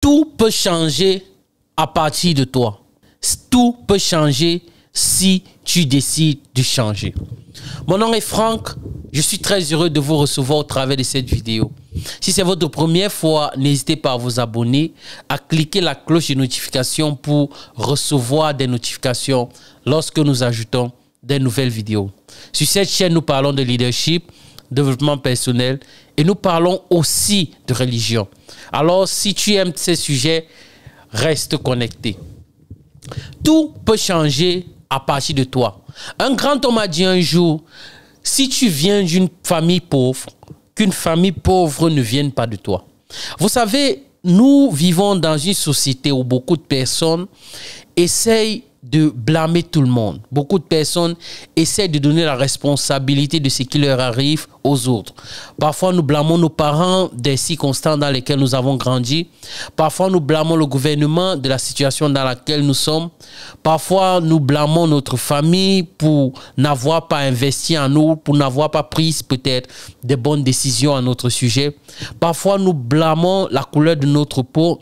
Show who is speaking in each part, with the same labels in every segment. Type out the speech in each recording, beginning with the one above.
Speaker 1: Tout peut changer à partir de toi. Tout peut changer si tu décides de changer. Mon nom est Franck. Je suis très heureux de vous recevoir au travers de cette vidéo. Si c'est votre première fois, n'hésitez pas à vous abonner, à cliquer la cloche de notification pour recevoir des notifications lorsque nous ajoutons des nouvelles vidéos. Sur cette chaîne, nous parlons de leadership, développement personnel et nous parlons aussi de religion. Alors, si tu aimes ces sujets, reste connecté. Tout peut changer à partir de toi. Un grand homme a dit un jour, si tu viens d'une famille pauvre, qu'une famille pauvre ne vienne pas de toi. Vous savez, nous vivons dans une société où beaucoup de personnes essayent de blâmer tout le monde. Beaucoup de personnes essaient de donner la responsabilité de ce qui leur arrive aux autres. Parfois, nous blâmons nos parents des circonstances dans lesquelles nous avons grandi. Parfois, nous blâmons le gouvernement de la situation dans laquelle nous sommes. Parfois, nous blâmons notre famille pour n'avoir pas investi en nous, pour n'avoir pas pris peut-être des bonnes décisions à notre sujet. Parfois, nous blâmons la couleur de notre peau.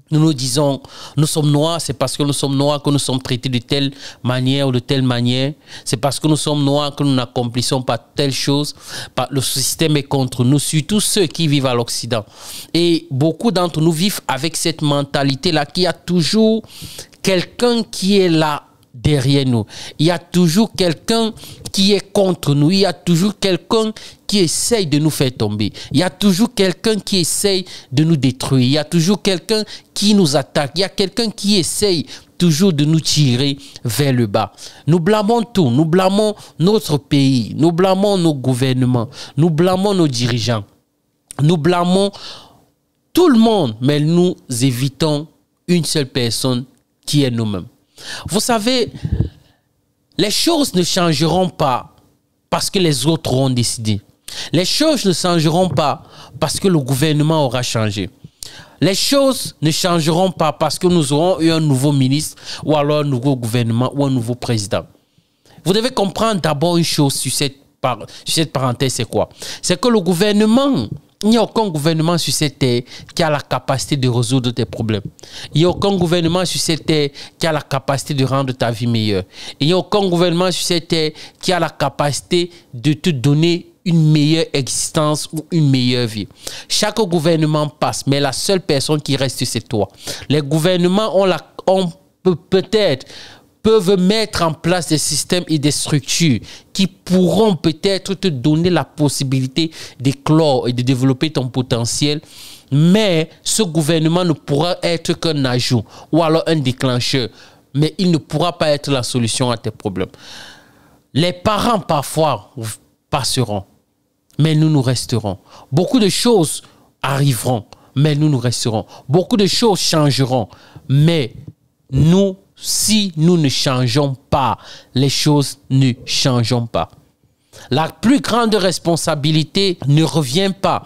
Speaker 1: Nous nous disons, nous sommes noirs, c'est parce que nous sommes noirs que nous sommes traités de telle manière ou de telle manière. C'est parce que nous sommes noirs que nous n'accomplissons pas telle chose. Le système est contre nous, surtout ceux qui vivent à l'Occident. Et beaucoup d'entre nous vivent avec cette mentalité-là qu'il y a toujours quelqu'un qui est là derrière nous. Il y a toujours quelqu'un qui est contre nous. Il y a toujours quelqu'un qui essaye de nous faire tomber. Il y a toujours quelqu'un qui essaye de nous détruire. Il y a toujours quelqu'un qui nous attaque. Il y a quelqu'un qui essaye toujours de nous tirer vers le bas. Nous blâmons tout. Nous blâmons notre pays. Nous blâmons nos gouvernements. Nous blâmons nos dirigeants. Nous blâmons tout le monde, mais nous évitons une seule personne qui est nous-mêmes. Vous savez, les choses ne changeront pas parce que les autres auront décidé. Les choses ne changeront pas parce que le gouvernement aura changé. Les choses ne changeront pas parce que nous aurons eu un nouveau ministre ou alors un nouveau gouvernement ou un nouveau président. Vous devez comprendre d'abord une chose sur cette parenthèse, c'est quoi? C'est que le gouvernement... Il n'y a aucun gouvernement sur cette terre qui a la capacité de résoudre tes problèmes. Il n'y a aucun gouvernement sur cette terre qui a la capacité de rendre ta vie meilleure. Il n'y a aucun gouvernement sur cette terre qui a la capacité de te donner une meilleure existence ou une meilleure vie. Chaque gouvernement passe, mais la seule personne qui reste, c'est toi. Les gouvernements peuvent mettre en place des systèmes et des structures qui pourront peut-être te donner la possibilité d'éclore et de développer ton potentiel. Mais ce gouvernement ne pourra être qu'un ajout ou alors un déclencheur. Mais il ne pourra pas être la solution à tes problèmes. Les parents parfois passeront, mais nous resterons. Beaucoup de choses arriveront, mais nous resterons. Beaucoup de choses changeront, mais si nous ne changeons pas, les choses ne changeront pas. La plus grande responsabilité ne revient pas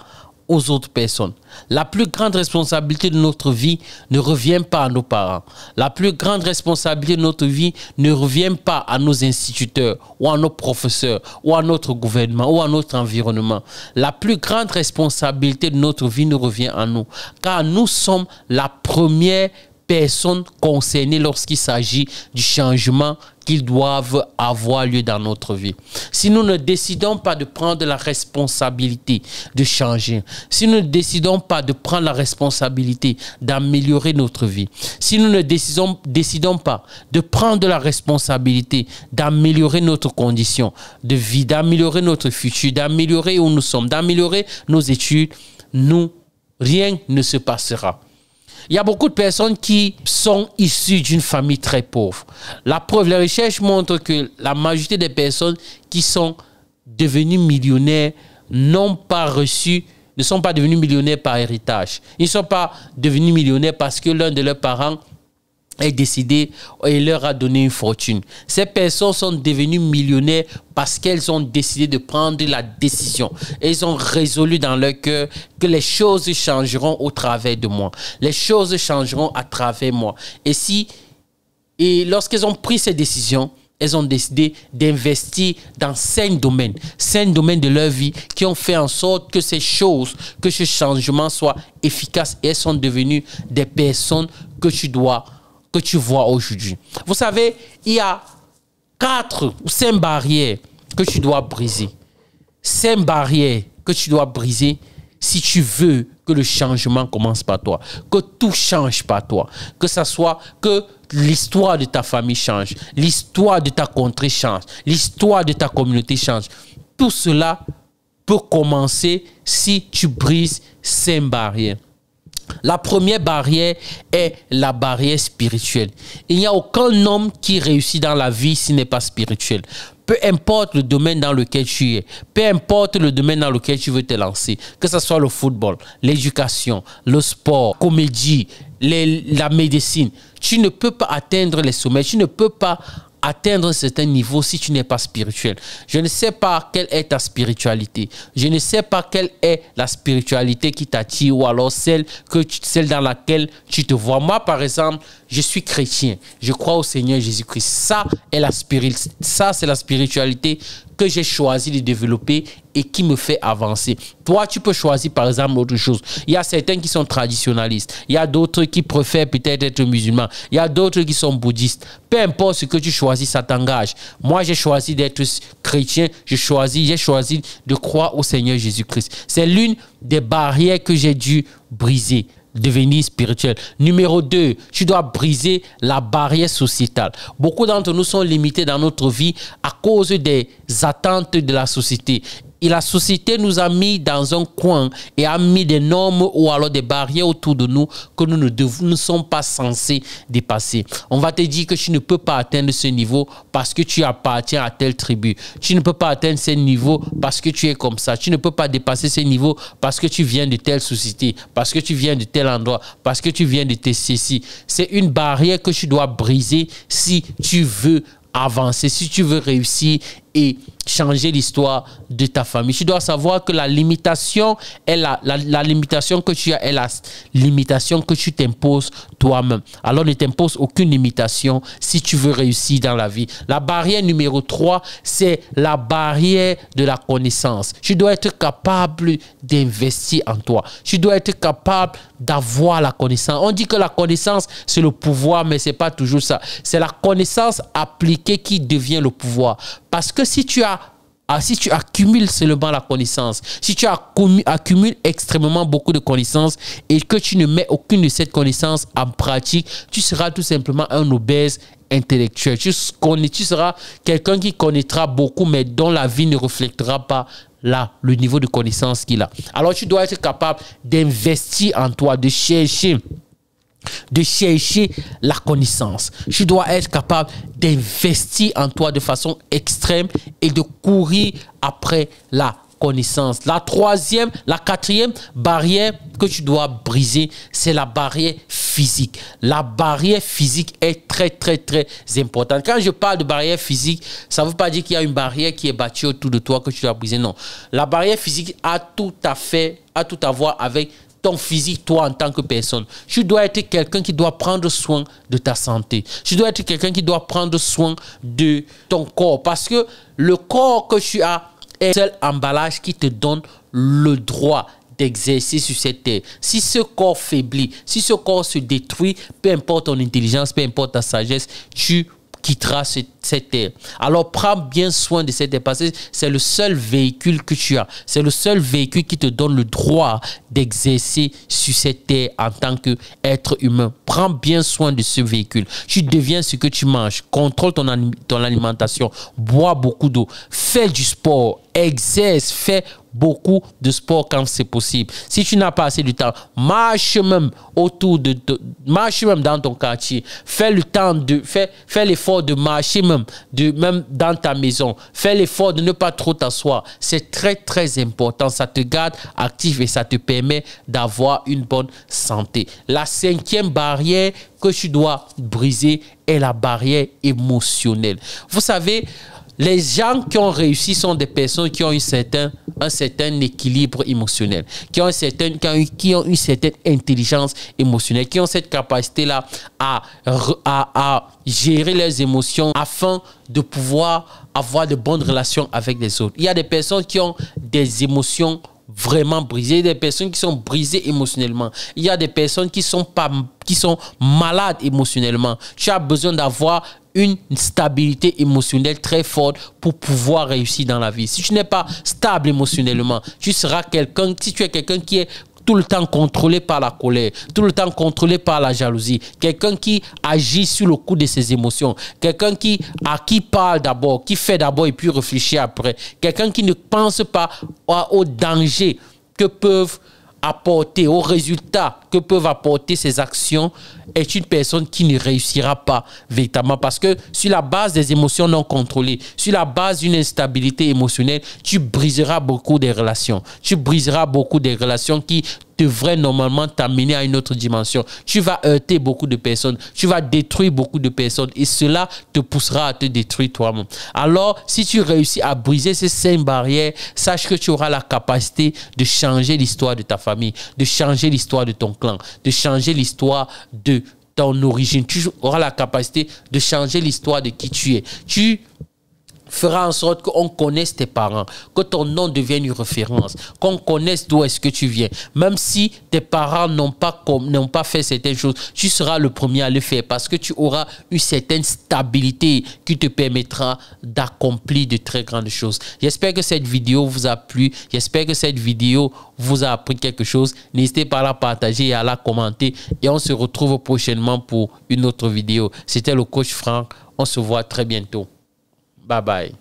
Speaker 1: aux autres personnes. La plus grande responsabilité de notre vie ne revient pas à nos parents. La plus grande responsabilité de notre vie ne revient pas à nos instituteurs ou à nos professeurs ou à notre gouvernement ou à notre environnement. La plus grande responsabilité de notre vie ne revient à nous, car nous sommes la première personnes concernées lorsqu'il s'agit du changement qui doivent avoir lieu dans notre vie. Si nous ne décidons pas de prendre la responsabilité de changer, si nous ne décidons pas de prendre la responsabilité d'améliorer notre vie, si nous ne décidons pas de prendre la responsabilité d'améliorer notre condition de vie, d'améliorer notre futur, d'améliorer où nous sommes, d'améliorer nos études, rien ne se passera. Il y a beaucoup de personnes qui sont issues d'une famille très pauvre. La preuve, les recherches montrent que la majorité des personnes qui sont devenues millionnaires ne sont pas devenus millionnaires par héritage. Ils ne sont pas devenus millionnaires parce que l'un de leurs parents est décidé et leur a donné une fortune. Ces personnes sont devenues millionnaires parce qu'elles ont décidé de prendre la décision. Elles ont résolu dans leur cœur que les choses changeront au travers de moi. Les choses changeront à travers moi. Et lorsqu'elles ont pris ces décisions, elles ont décidé d'investir dans 5 domaines. 5 domaines de leur vie qui ont fait en sorte que ces choses, que ce changement soit efficace et elles sont devenues des personnes que tu vois aujourd'hui. Vous savez, il y a 4 ou 5 barrières que tu dois briser. 5 barrières que tu dois briser si tu veux que le changement commence par toi, que tout change par toi, que ça soit que l'histoire de ta famille change, l'histoire de ta contrée change, l'histoire de ta communauté change. Tout cela peut commencer si tu brises 5 barrières. La première barrière est la barrière spirituelle. Il n'y a aucun homme qui réussit dans la vie s'il n'est pas spirituel. Peu importe le domaine dans lequel tu es, peu importe le domaine dans lequel tu veux te lancer, que ce soit le football, l'éducation, le sport, la comédie, la médecine, tu ne peux pas atteindre les sommets, tu ne peux pas atteindre un certain niveau si tu n'es pas spirituel. Je ne sais pas quelle est ta spiritualité. Je ne sais pas quelle est la spiritualité qui t'attire ou alors celle dans laquelle tu te vois. Moi, par exemple, je suis chrétien. Je crois au Seigneur Jésus-Christ. Ça, c'est la spiritualité que j'ai choisi de développer et qui me fait avancer. Toi, tu peux choisir par exemple autre chose. Il y a certains qui sont traditionalistes. Il y a d'autres qui préfèrent peut-être être musulmans. Il y a d'autres qui sont bouddhistes. Peu importe ce que tu choisis, ça t'engage. Moi, j'ai choisi d'être chrétien. J'ai choisi de croire au Seigneur Jésus-Christ. C'est l'une des barrières que j'ai dû briser. Devenir spirituel. Numéro 2, tu dois briser la barrière sociétale. Beaucoup d'entre nous sont limités dans notre vie à cause des attentes de la société. Et la société nous a mis dans un coin et a mis des normes ou alors des barrières autour de nous que nous ne sommes pas censés dépasser. On va te dire que tu ne peux pas atteindre ce niveau parce que tu appartiens à telle tribu. Tu ne peux pas atteindre ce niveau parce que tu es comme ça. Tu ne peux pas dépasser ce niveau parce que tu viens de telle société, parce que tu viens de tel endroit, parce que tu viens de tes ceci. C'est une barrière que tu dois briser si tu veux avancer, si tu veux réussir et changer l'histoire de ta famille. Tu dois savoir que la limitation est la limitation que tu as est la limitation que tu t'imposes toi-même. Alors ne t'impose aucune limitation si tu veux réussir dans la vie. La barrière numéro 3, c'est la barrière de la connaissance. Tu dois être capable d'investir en toi. Tu dois être capable d'avoir la connaissance. On dit que la connaissance, c'est le pouvoir, mais ce n'est pas toujours ça. C'est la connaissance appliquée qui devient le pouvoir. Parce que si tu accumules seulement la connaissance, si tu accumules extrêmement beaucoup de connaissances et que tu ne mets aucune de ces connaissances en pratique, tu seras tout simplement un obèse intellectuel. Tu seras quelqu'un qui connaîtra beaucoup, mais dont la vie ne reflètera pas le niveau de connaissance qu'il a. Alors tu dois être capable d'investir en toi, de chercher la connaissance. Tu dois être capable d'investir en toi de façon extrême et de courir après la connaissance. La quatrième barrière que tu dois briser, c'est la barrière physique. La barrière physique est très, très, très importante. Quand je parle de barrière physique, ça ne veut pas dire qu'il y a une barrière qui est bâtie autour de toi que tu dois briser. Non. La barrière physique a tout à voir avec ton physique, toi en tant que personne. Tu dois être quelqu'un qui doit prendre soin de ta santé. Tu dois être quelqu'un qui doit prendre soin de ton corps. Parce que le corps que tu as est le seul emballage qui te donne le droit d'exercer sur cette terre. Si ce corps faiblit, si ce corps se détruit, peu importe ton intelligence, peu importe ta sagesse, tu quittera cette terre. Alors prends bien soin de cette terre parce que c'est le seul véhicule que tu as. C'est le seul véhicule qui te donne le droit d'exercer sur cette terre en tant qu'être humain. Prends bien soin de ce véhicule. Tu deviens ce que tu manges. Contrôle ton alimentation. Bois beaucoup d'eau. Fais du sport. Exerce. Fais beaucoup de sport quand c'est possible. Si tu n'as pas assez de temps, marche même marche même dans ton quartier. Fais l'effort de marcher même dans ta maison. Fais l'effort de ne pas trop t'asseoir. C'est très très important. Ça te garde actif et ça te permet d'avoir une bonne santé. La 5e barrière que tu dois briser est la barrière émotionnelle. Vous savez, Les gens qui ont réussi sont des personnes qui ont un certain équilibre émotionnel, qui ont une certaine intelligence émotionnelle, qui ont cette capacité-là à gérer leurs émotions afin de pouvoir avoir de bonnes relations avec les autres. Il y a des personnes qui ont des émotions vraiment brisées, des personnes qui sont brisées émotionnellement. Il y a des personnes qui sont malades émotionnellement. Tu as besoin d'avoir une stabilité émotionnelle très forte pour pouvoir réussir dans la vie. Si tu n'es pas stable émotionnellement, tu seras quelqu'un, si tu es quelqu'un qui est tout le temps contrôlé par la colère, tout le temps contrôlé par la jalousie, quelqu'un qui agit sur le coup de ses émotions, quelqu'un qui parle d'abord, qui fait d'abord et puis réfléchit après, quelqu'un qui ne pense pas au danger que peuvent apporter, aux résultats que peuvent apporter ces actions, est une personne qui ne réussira pas véritablement, parce que sur la base des émotions non contrôlées, sur la base d'une instabilité émotionnelle, tu briseras beaucoup des relations. Tu briseras beaucoup des relations qui devraient normalement t'amener à une autre dimension. Tu vas heurter beaucoup de personnes, tu vas détruire beaucoup de personnes et cela te poussera à te détruire toi-même. Alors, si tu réussis à briser ces 5 barrières, sache que tu auras la capacité de changer l'histoire de ta famille, de changer l'histoire de ton clan, de changer l'histoire de ton origine. Tu auras la capacité de changer l'histoire de qui tu es. Tu feras en sorte qu'on connaisse tes parents, que ton nom devienne une référence, qu'on connaisse d'où est-ce que tu viens. Même si tes parents n'ont pas fait certaines choses, tu seras le premier à le faire parce que tu auras une certaine stabilité qui te permettra d'accomplir de très grandes choses. J'espère que cette vidéo vous a plu. J'espère que cette vidéo vous a appris quelque chose. N'hésitez pas à la partager et à la commenter. Et on se retrouve prochainement pour une autre vidéo. C'était le coach Franck. On se voit très bientôt. Bye bye.